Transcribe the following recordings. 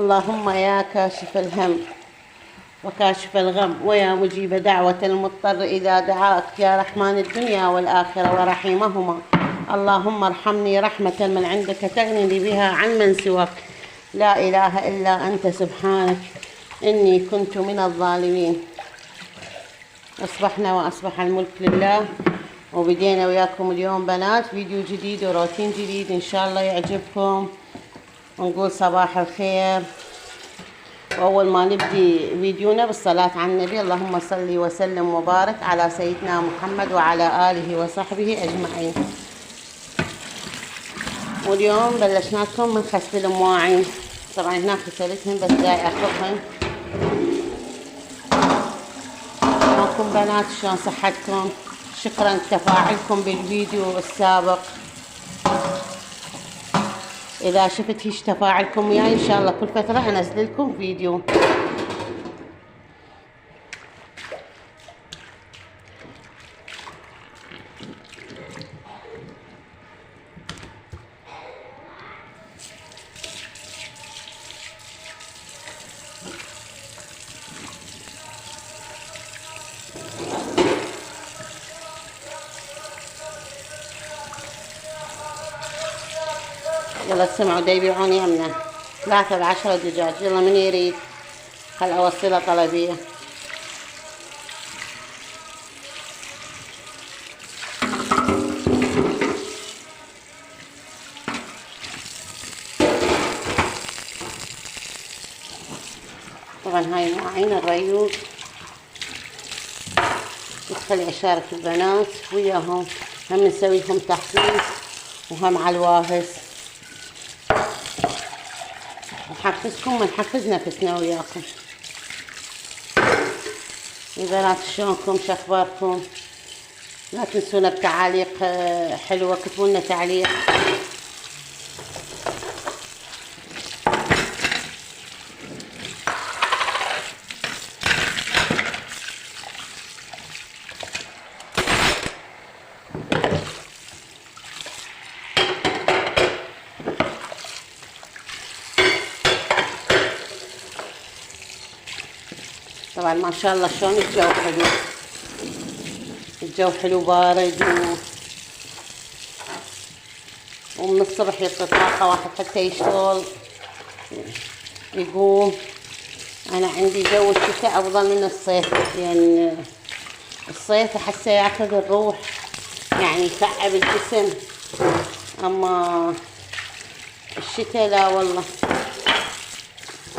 اللهم يا كاشف الهم وكاشف الغم ويا مجيب دعوة المضطر إذا دعاك يا رحمن الدنيا والآخرة ورحيمهما، اللهم ارحمني رحمة من عندك تغنني بها عن من سواك، لا إله إلا أنت سبحانك إني كنت من الظالمين. أصبحنا وأصبح الملك لله، وبدينا وياكم اليوم بنات فيديو جديد وروتين جديد إن شاء الله يعجبكم، ونقول صباح الخير. وأول ما نبدي فيديونا بالصلاة على النبي، اللهم صل وسلم وبارك على سيدنا محمد وعلى آله وصحبه أجمعين. واليوم بلشنا لكم من غسل المواعين، طبعا هناك غسلتهم بس جاي أخذهم. شلونكم بنات؟ شلون صحتكم؟ شكرا لتفاعلكم بالفيديو السابق. إذا شفت هيش تفاعلكم وياي إن شاء الله كل فترة أنزل لكم فيديو. يلا تسمعوا دا يبيعون يمنا 3 ب10 دجاج، يلا من يريد؟ خل أوصله طلبية. طبعا هاي مواعين الريوق، خلي أشارك البنات وياهم، هم نسوي لهم تحفيز وهم على الواهس، نحفزكم ونحفز نفسنا وياكم. يا بنات شلونكم؟ شخباركم؟ لا تنسونا بتعاليق حلوة، كتبوا لنا تعليق. طبعا ما شاء الله شلون الجو حلو، الجو حلو بارد ومن الصبح يعطي طاقة واحد حتى يشتغل يقوم. أنا عندي جو الشتاء أفضل من الصيف، لأن الصيف أحسه ياخذ الروح، يعني يتعب الجسم، أما الشتاء لا والله.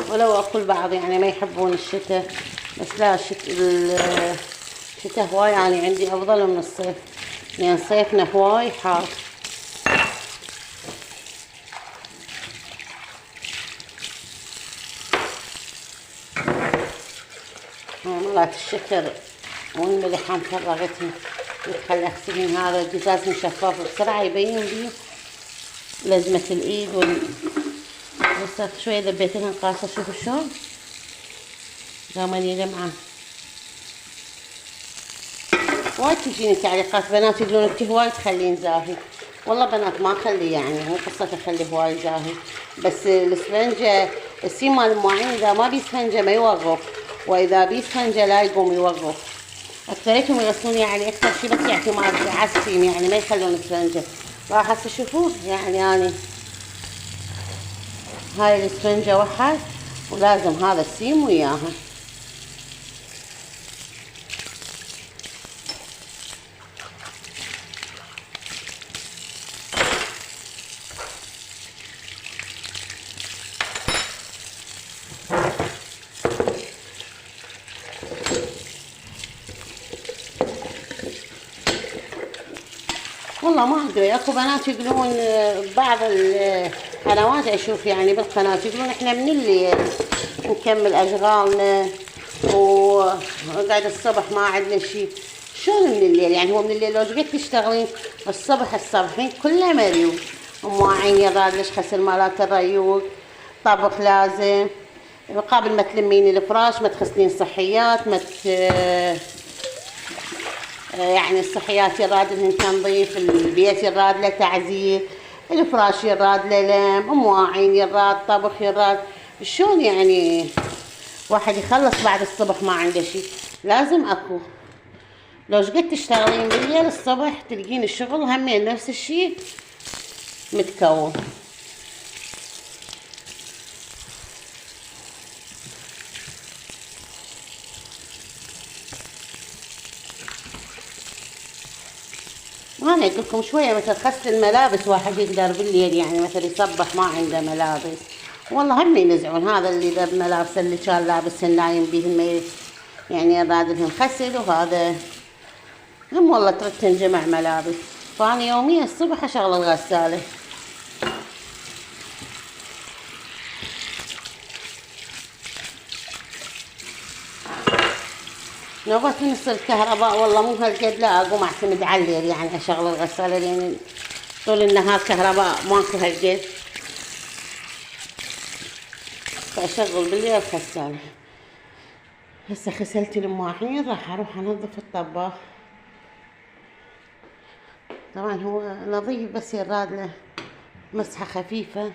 ولو أقول بعض يعني ما يحبون الشتاء، بس لا الشتاء هواي يعني عندي أفضل من الصيف، لأن صيفنا هواي حار. مرات الشكر والملح مفرغتهم، خلي أغسلين. هذا القزاز مشفاف بسرعة يبين بيه لزمة الإيد بس شوية ذبيت لها قاصة، شوفوا شلون قامني لمعة. وايد تجيني تعليقات بنات يقولون انتي هواي تخلين زاهي. والله بنات ما اخلي، يعني مو قصة اخلي هواي زاهي، بس الاسفنجة السيم مال المواعين اذا ما بيسفنجة ما يوقف، واذا بيسفنجة لا يقوم يوقف. اكثريتهم يغسلوني عليه اكثر شي بس اعتماد على السيم، يعني ما يخلون اسفنجة. راح هسه شوفوا يعني هاي الاسفنجة واحد ولازم هذا السيم وياها. والله ما ادري، اكو بنات يقولون بعض القنوات اشوف يعني بالقناه يقولون احنا من الليل نكمل اشغالنا وقاعد الصبح ما عندنا شيء. شلون من الليل؟ يعني هو من الليل لو قد تشتغلين الصبح كله مريوق، مواعين يراد ليش غسل مالات الريوق، طبخ لازم، قبل ما تلمين الفراش ما تغسلين صحيات، ما يعني الصحيات يراد لهن تنظيف، البيت يراد له تعزير، الفراش يراد له لم، مواعين يراد طبخ يراد شلون يعني واحد يخلص بعد الصبح ما عنده شي؟ لازم اكو. لو شقد تشتغلين بالليل الصبح تلقين الشغل همين نفس الشي متكون. انا اقول لكم شويه مثل غسل الملابس واحد يقدر بالليل يعني مثل يصبح ما عنده ملابس، والله هم ينزعون. هذا اللي ذا ملابس اللي كان لابس نايم بيهم يعني راد لهم غسل، وهذا هم والله ترد تنجمع ملابس. فاني يوميا الصبح اشغل الغساله. نوبة نص الكهرباء والله مو هالقد، لا اقوم اعتمد على الليل يعني اشغل الغسالة، لان طول النهار كهرباء ماكو هالقد، فاشغل بالليل الغسالة. هسه غسلت المواعين راح اروح انظف الطباخ. طبعا هو نظيف بس يراد له مسحة خفيفة.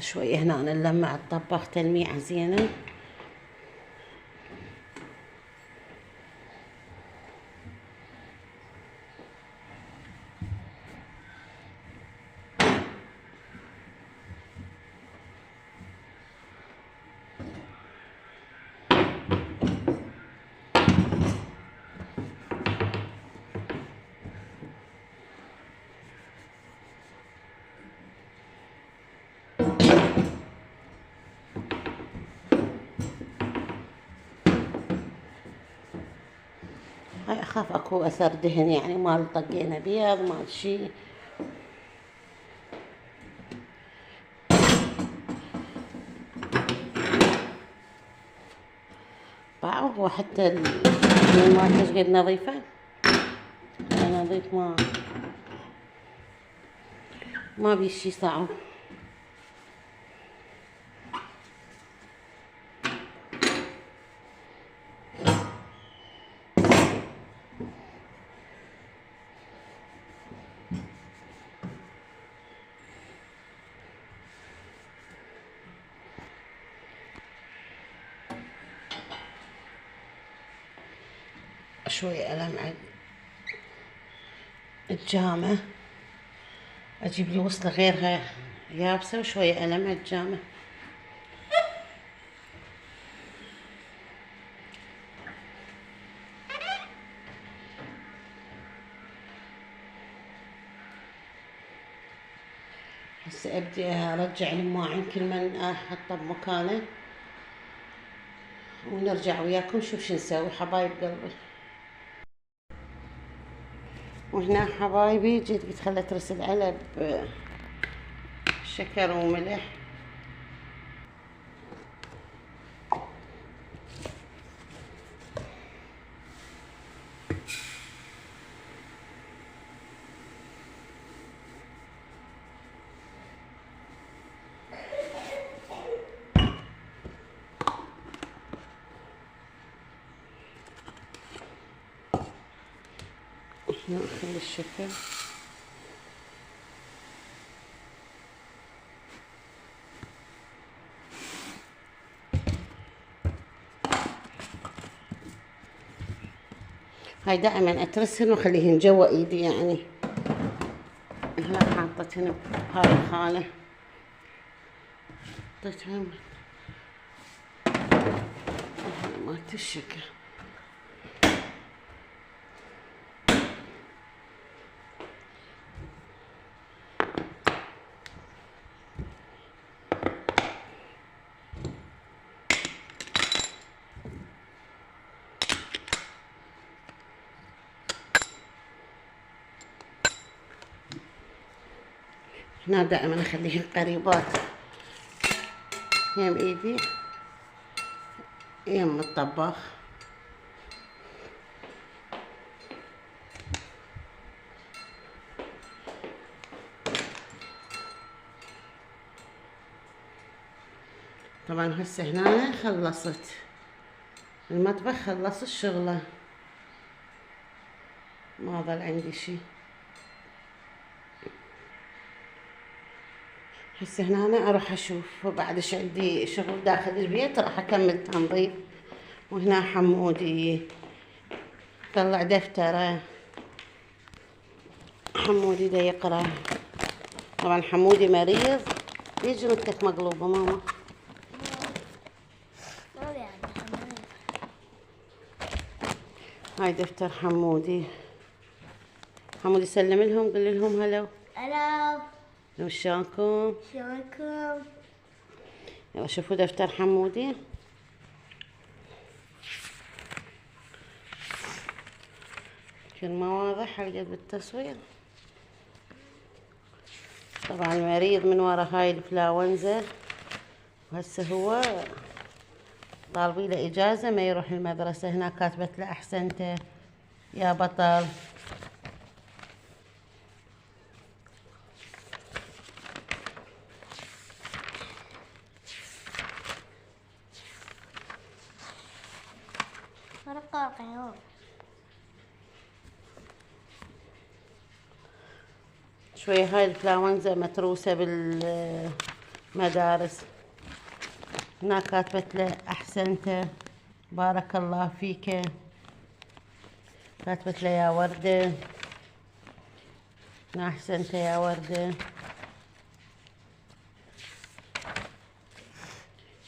شوية هنا نلمع الطباخ تلميعة زينة. هاي اخاف اكو اثر دهن يعني مال طقينا بيض مال شي. باعوا هو حتى ما تشقد نظيفة، نظيف ما بي شي صعب. شوية ألمع الجامة، أجيب لي وصلة غيرها يابسة وشوية ألمع الجامة. هسه أبدي أرجع المواعين كل من أحطه بمكانه، ونرجع وياكم شوف شو نسوي حبايب قلبي. وهنا حبايبي جيت قلت خلت رسل علب شكر وملح. ناخذ الشكر. هاي دائما اترسهن واخليهن جوا ايدي يعني. هلا حاطتهن بهاي الخانة، حطيتهن مالت الشكر. هنا دائما اخليهن قريبات يم ايدي يم الطباخ. طبعا هسه هنا خلصت المطبخ، خلصت الشغلة، ما ظل عندي شي. هسه هنا أنا اروح اشوف بعدش عندي شغل داخل البيت، راح اكمل تنظيف. وهنا حمودي طلع دفتره، حمودي دا يقرا. طبعا حمودي مريض. ليش جنتك مقلوبة ماما؟ هاي دفتر حمودي. حمودي سلم لهم، قل لهم هلو. هلو، شلونكم؟ يلا شوفوا دفتر حمودي. كل ما واضح هالقد بالتصوير. طبعا المريض من ورا هاي الانفلونزا، وهسه هو طالبين له اجازة ما يروح المدرسة. هنا كاتبت له احسنت يا بطل. شوية هاي الانفلونزا متروسة بالمدارس. هنا كاتبت له احسنت بارك الله فيك. كاتبت له يا وردة. هنا احسنت يا وردة.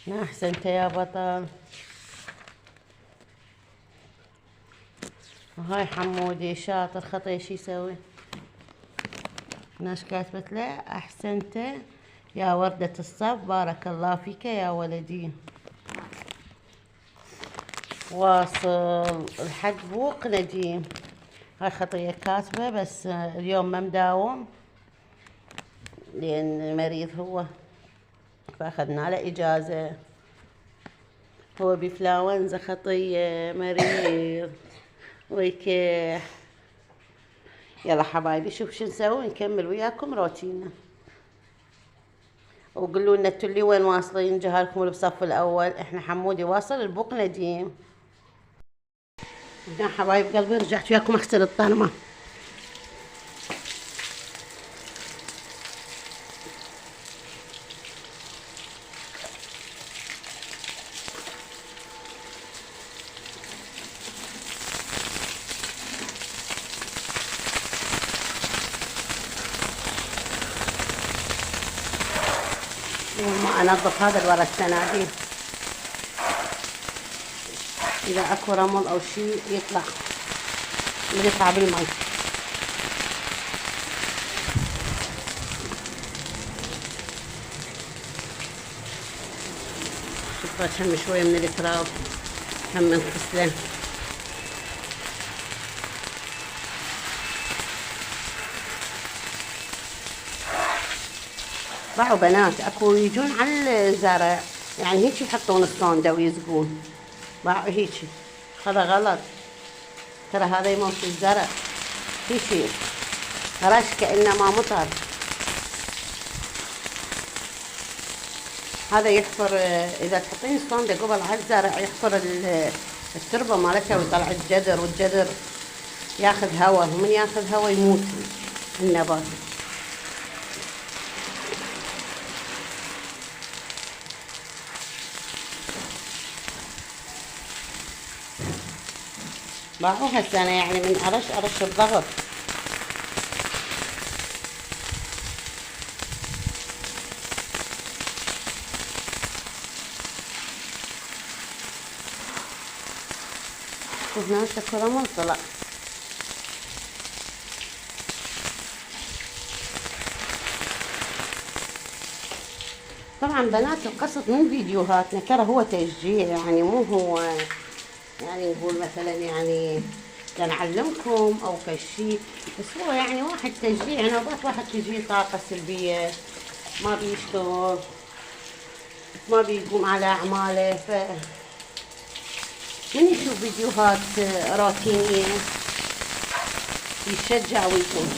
هنا احسنت يا بطل. وهاي حمودي شاطر خطي شي يسوي. ناس كاتبت له احسنت يا وردة الصف بارك الله فيك يا ولدي. واصل لحد بوق نديم. هاي خطية كاتبة بس اليوم ما مداوم لأن مريض هو، فأخذنا له إجازة. هو بفلاونزا خطية مريض ويكح. يلا حبايبي شوف شو نسوي، نكمل وياكم روتينا. وقولوا لنا انتوا اللي وين واصلين، جهالكم بالصف الاول. احنا حمودي واصل البوق نديم. يا حبايب قلبي رجعت وياكم اغسل الطرمه. وما انظف هذا الورا السنادير، اذا اكو رمل او شيء يطلع بالمي. شوفت هم شويه من التراب هم نغسله. باعوا بنات اكو يجون على الزرع يعني هيك يحطون الصوندة ويسقون. باعوا هيك، هذا غلط. ترى هذا يموت الزرع هيك رش كأنه ما مطر. هذا يحفر، اذا تحطين الصوندة قبل على الزرع يحفر التربة مالتها ويطلع الجذر، والجذر ياخذ هواء، ومن ياخذ هواء يموت النبات. باعوا هسه انا يعني من ارش الضغط. هنا شكرا ما طلع. طبعا بنات القصد من فيديوهاتنا ترى هو تشجيع، يعني مو هو يعني نقول مثلا يعني لنعلمكم او كشي، بس هو يعني واحد تشجيع. نوبات واحد تجي طاقة سلبية، ما بيشتغل، ما بيقوم على اعماله، ف من يشوف فيديوهات روتينية يشجع ويقوم.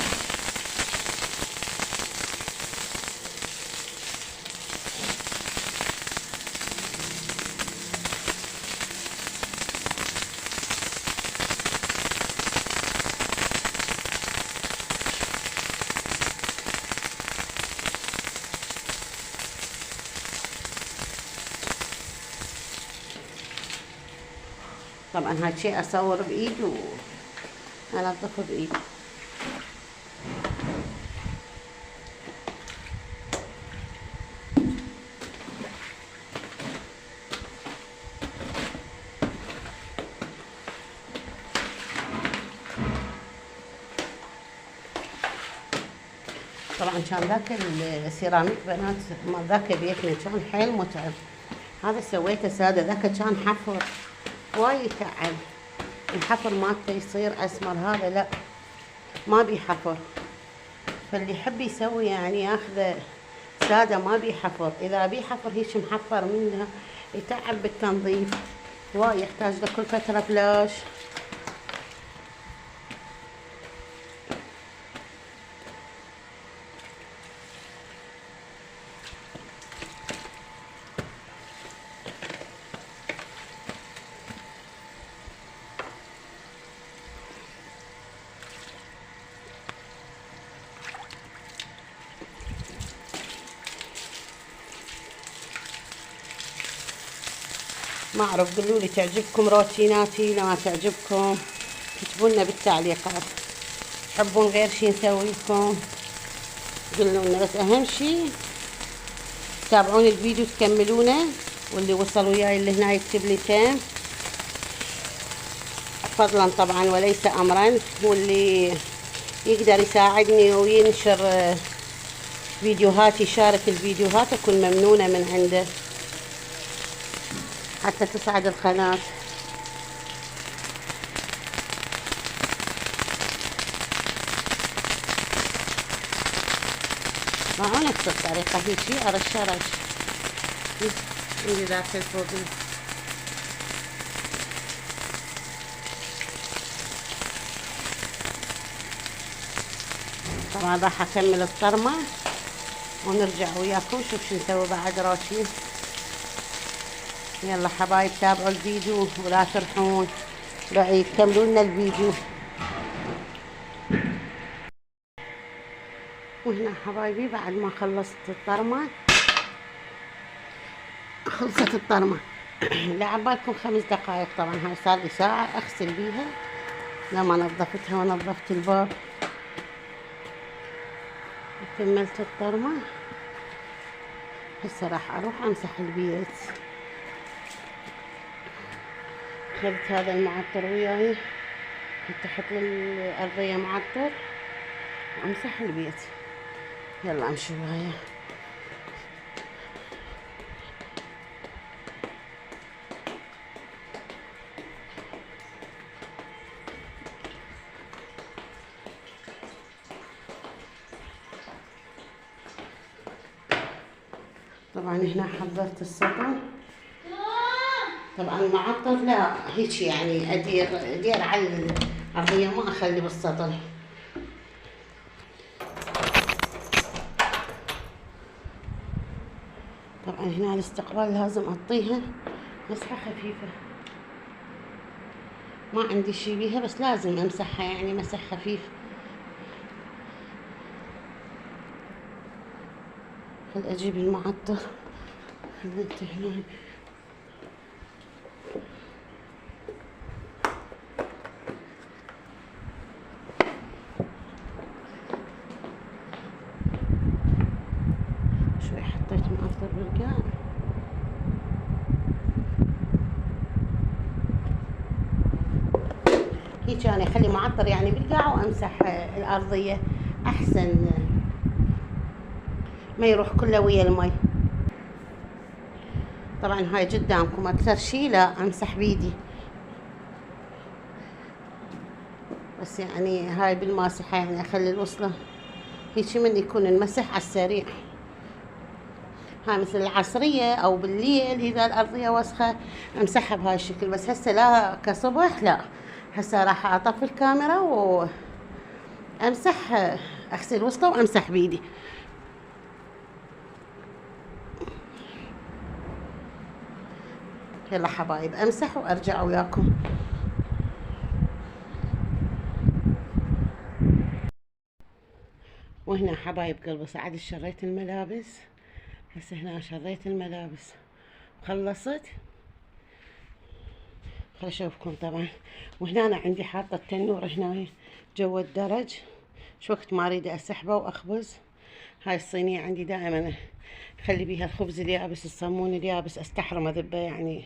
طبعا هاد شي اصور بايد وانظفه بايد. طبعا كان ذاك السيراميك بنات ذاك بيتنا كان حيل متعب. هذا سويته ساده، ذاك كان حفر وايد يتعب. الحفر مالته يصير اسمر، هذا لا ما بي حفر. فاللي يحب يسوي يعني ياخذه ساده ما بي حفر. اذا بي حفر هيك محفر منها يتعب بالتنظيف وايد، يحتاج له كل فتره فلاش. ما اعرف، قولوا لي تعجبكم روتيناتي؟ لما تعجبكم كتبوا لنا بالتعليقات. تحبون غير شي نسوي لكم قولوا لنا، بس اهم شي تتابعون الفيديو تكملونه. واللي وصل وياي اللي هنا يكتب لي تام فضلا طبعا وليس امرا. واللي يقدر يساعدني وينشر فيديوهاتي، يشارك الفيديوهات، اكون ممنونة من عنده حتى تصعد القناة. معه نفس الطريقة هيجي ارش اللي ذاك الفوق. طبعا راح اكمل الطرمة ونرجع وياكم نشوف شو نسوي بعد روتين. يلا حبايب تابعوا الفيديو ولا ترحون بعيد، كملوا لنا الفيديو. وهنا حبايبي بعد ما خلصت الطرمة، خلصت الطرمة لعبالكم 5 دقائق. طبعا هاي صار لي ساعة اغسل بيها لما نظفتها ونظفت الباب. كملت الطرمة، هسه راح اروح امسح البيت. اخذت هذا المعطر وياي حتى احط الارضية معطر وامسح البيت. يلا امشي وياي. طبعا هنا حضرت السطل. طبعا المعطر لا هيك يعني ادير على الارضية، ما اخلي بالسطل. طبعا هنا الاستقبال لازم اعطيها مسحة خفيفة، ما عندي شي بيها بس لازم امسحها يعني مسح خفيف. خل اجيب المعطر. خليته هنا. شوي حطيت معطر بالقاع. هيك يعني اخلي معطر يعني بالقاع وامسح الارضية احسن ما يروح كله ويا المي. طبعا هاي قدامكم اكثر شي لا امسح بيدي، بس يعني هاي بالماسحة يعني اخلي الوصلة هيك من يكون المسح على السريع. هاي مثل العصرية او بالليل اذا الارضية وسخة امسحها بهاي الشكل. بس هسه لا كصبح لا، هسه راح اطفي الكاميرا وامسح، اغسل وصلة وامسح بيدي. يلا حبايب امسح وارجع وياكم. وهنا حبايب قلبي سعد شريت الملابس. هسه هنا شريت الملابس، خل اشوفكم طبعا. وهنا أنا عندي حاطة التنور هنا جوا الدرج، شو وقت ما اريد اسحبه واخبز. هاي الصينية عندي دائما اخلي بيها الخبز اليابس، الصمون اليابس، استحرم اذبه يعني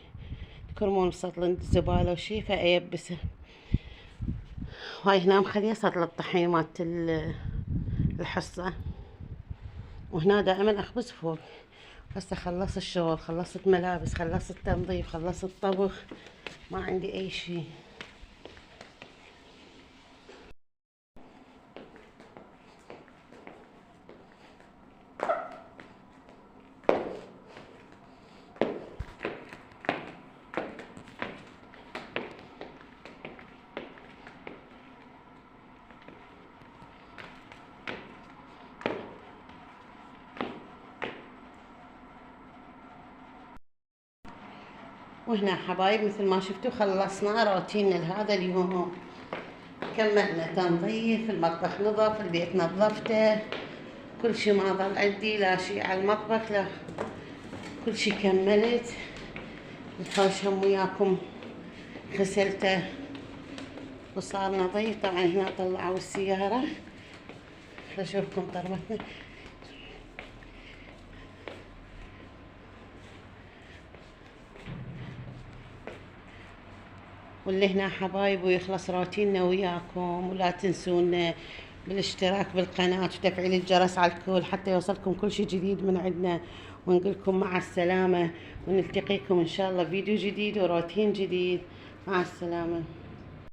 كرمون سطل الزبالة وشي فايبسه. وهاي هنا مخليه سطل الطحين مالت الحصة. وهنا دائما اخبز فوق. هسه خلصت الشغل، خلصت ملابس، خلصت تنظيف، خلصت طبخ، ما عندي اي شي. وهنا حبايب مثل ما شفتوا خلصنا روتيننا لهذا اليوم. كملنا تنظيف المطبخ، نظف البيت، نظفته كل شي، ما ظل عندي لا شي على المطبخ لا، كل شي كملت. الحوش هم وياكم غسلته وصار نظيف. طبعا هنا طلعوا السيارة، اشوفكم طرمتنا. واللي هنا حبايب ويخلص روتيننا وياكم، ولا تنسونا بالاشتراك بالقناة وتفعيل الجرس على الكل حتى يوصلكم كل شي جديد من عندنا. ونقولكم مع السلامة، ونلتقيكم ان شاء الله فيديو جديد وروتين جديد. مع السلامة.